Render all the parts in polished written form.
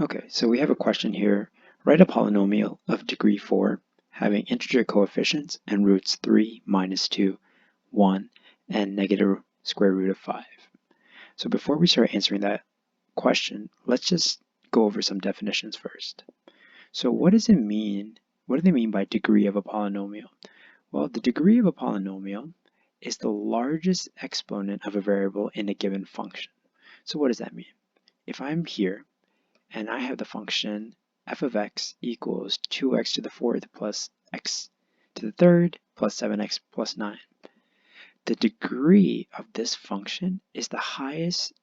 Okay, so we have a question here. Write a polynomial of degree 4 having integer coefficients and roots 3, -2, 1, and negative square root of 5. So before we start answering that question, let's just go over some definitions first. So what does it mean? What do they mean by degree of a polynomial? Well, the degree of a polynomial is the largest exponent of a variable in a given function. So what does that mean? If I'm here and I have the function f of x equals 2x to the 4th plus x to the 3rd plus 7x plus 9. The degree of this function is the highest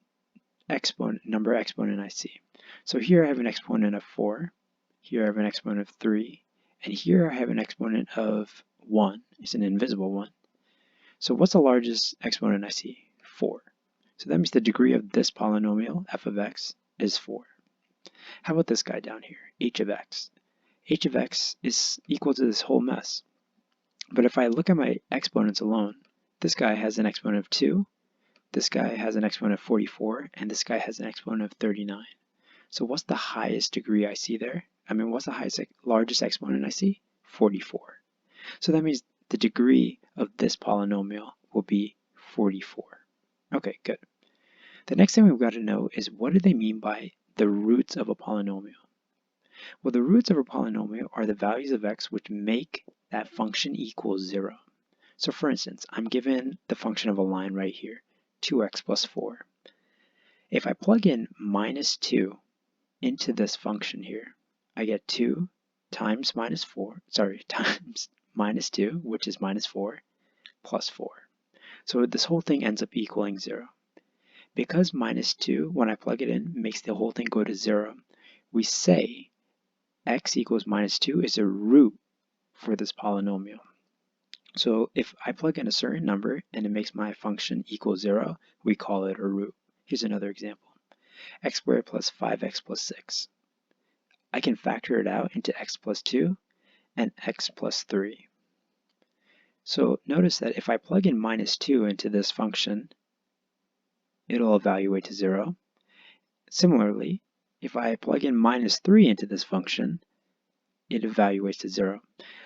number exponent I see. So here I have an exponent of 4, here I have an exponent of 3, and here I have an exponent of 1. It's an invisible one. So what's the largest exponent I see? 4. So that means the degree of this polynomial, f of x, is 4. How about this guy down here, h of x? H of x is equal to this whole mess. But if I look at my exponents alone, this guy has an exponent of 2, this guy has an exponent of 44, and this guy has an exponent of 39. So what's the highest degree I see there? What's the largest exponent I see? 44. So that means the degree of this polynomial will be 44. Okay, good. The next thing we've got to know is what do they mean by the roots of a polynomial? Well, the roots of a polynomial are the values of x which make that function equal 0. So for instance, I'm given the function of a line right here, 2x plus 4. If I plug in -2 into this function here, I get 2 times times -2, which is -4, plus 4. So this whole thing ends up equaling 0. Because -2, when I plug it in, makes the whole thing go to 0, we say x equals -2 is a root for this polynomial. So if I plug in a certain number and it makes my function equal 0, we call it a root. Here's another example. X squared plus 5x plus 6. I can factor it out into x plus 2 and x plus 3. So notice that if I plug in -2 into this function, it'll evaluate to 0. Similarly, if I plug in -3 into this function, it evaluates to 0.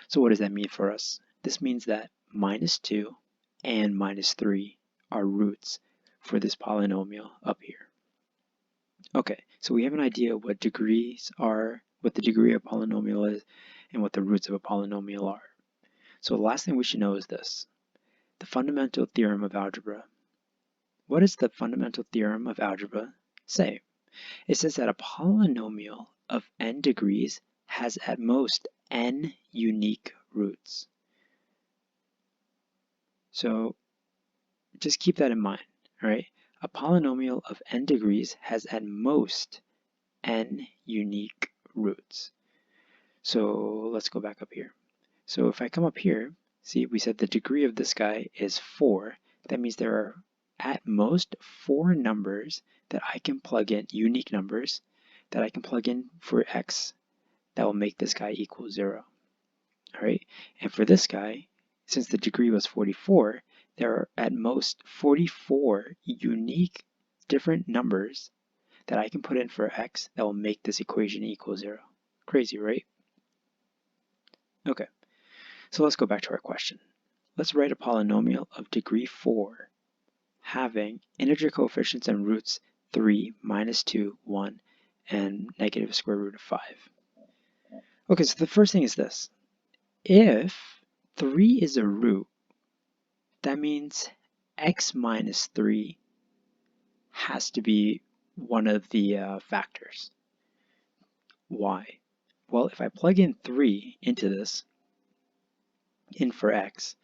So what does that mean for us? This means that -2 and -3 are roots for this polynomial up here. Okay, so we have an idea what degrees are, what the degree of a polynomial is, and what the roots of a polynomial are. So the last thing we should know is this, the fundamental theorem of algebra. What does the fundamental theorem of algebra say? It says that a polynomial of n degrees has at most n unique roots. So just keep that in mind, all right? A polynomial of n degrees has at most n unique roots. So let's go back up here. So if I come up here, see, we said the degree of this guy is 4. That means there are at most 4 numbers that I can plug in, unique numbers, that I can plug in for x that will make this guy equal 0. All right, and for this guy, since the degree was 44, there are at most 44 unique different numbers that I can put in for x that will make this equation equal 0. Crazy, right? Okay, so let's go back to our question. Let's write a polynomial of degree 4 having integer coefficients and roots 3, -2, 1, and negative square root of 5. Okay, so the first thing is this. If 3 is a root, that means x minus 3 has to be one of the factors. Why? Well, if I plug in 3 into this, in for x,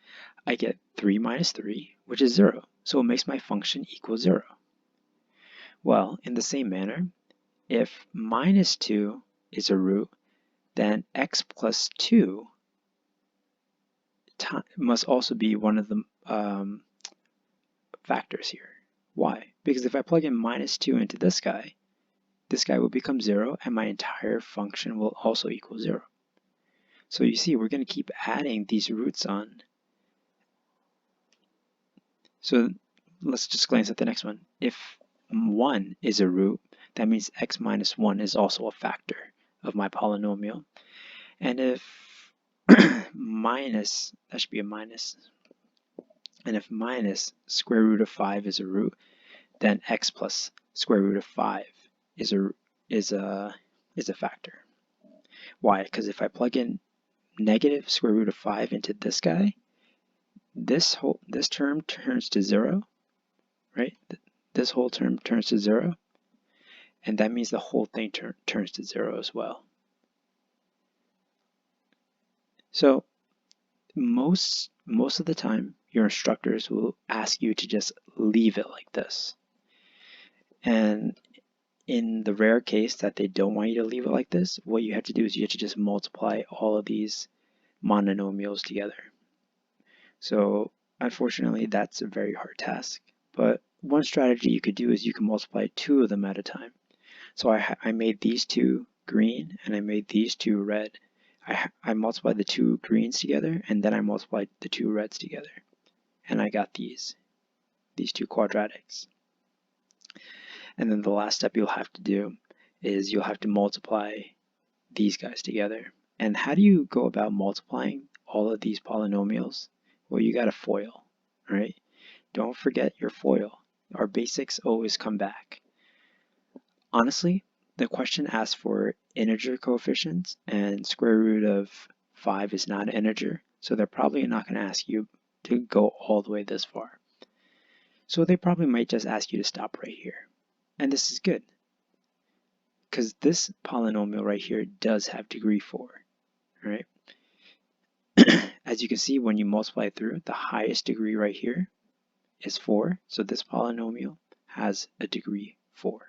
I get 3 minus 3, which is 0. So it makes my function equal 0. Well, in the same manner, if -2 is a root, then x plus 2 must also be one of the factors here. Why? Because if I plug in -2 into this guy will become 0, and my entire function will also equal 0. So you see, we're going to keep adding these roots on. So let's just glance at the next one. If 1 is a root, that means x minus 1 is also a factor of my polynomial. And if minus, that should be a minus, and if minus square root of 5 is a root, then x plus square root of 5 is a factor. Why? Because if I plug in negative square root of 5 into this guy, this term turns to 0, right? This whole term turns to 0, and that means the whole thing turns to 0 as well. So most of the time, your instructors will ask you to just leave it like this. And in the rare case that they don't want you to leave it like this, what you have to do is you have to just multiply all of these monomials together. So unfortunately, that's a very hard task. But one strategy you could do is you can multiply 2 of them at a time. So I made these 2 green and I made these 2 red. I multiplied the 2 greens together and then I multiplied the 2 reds together. And I got these 2 quadratics. And then the last step you'll have to do is you'll have to multiply these guys together. And how do you go about multiplying all of these polynomials? Well, you got a FOIL, right? Don't forget your FOIL. Our basics always come back. Honestly, the question asks for integer coefficients, and square root of 5 is not an integer, so they're probably not going to ask you to go all the way this far. So they probably might just ask you to stop right here. And this is good, because this polynomial right here does have degree 4, right? As you can see, when you multiply through, the highest degree right here is 4, so this polynomial has a degree 4.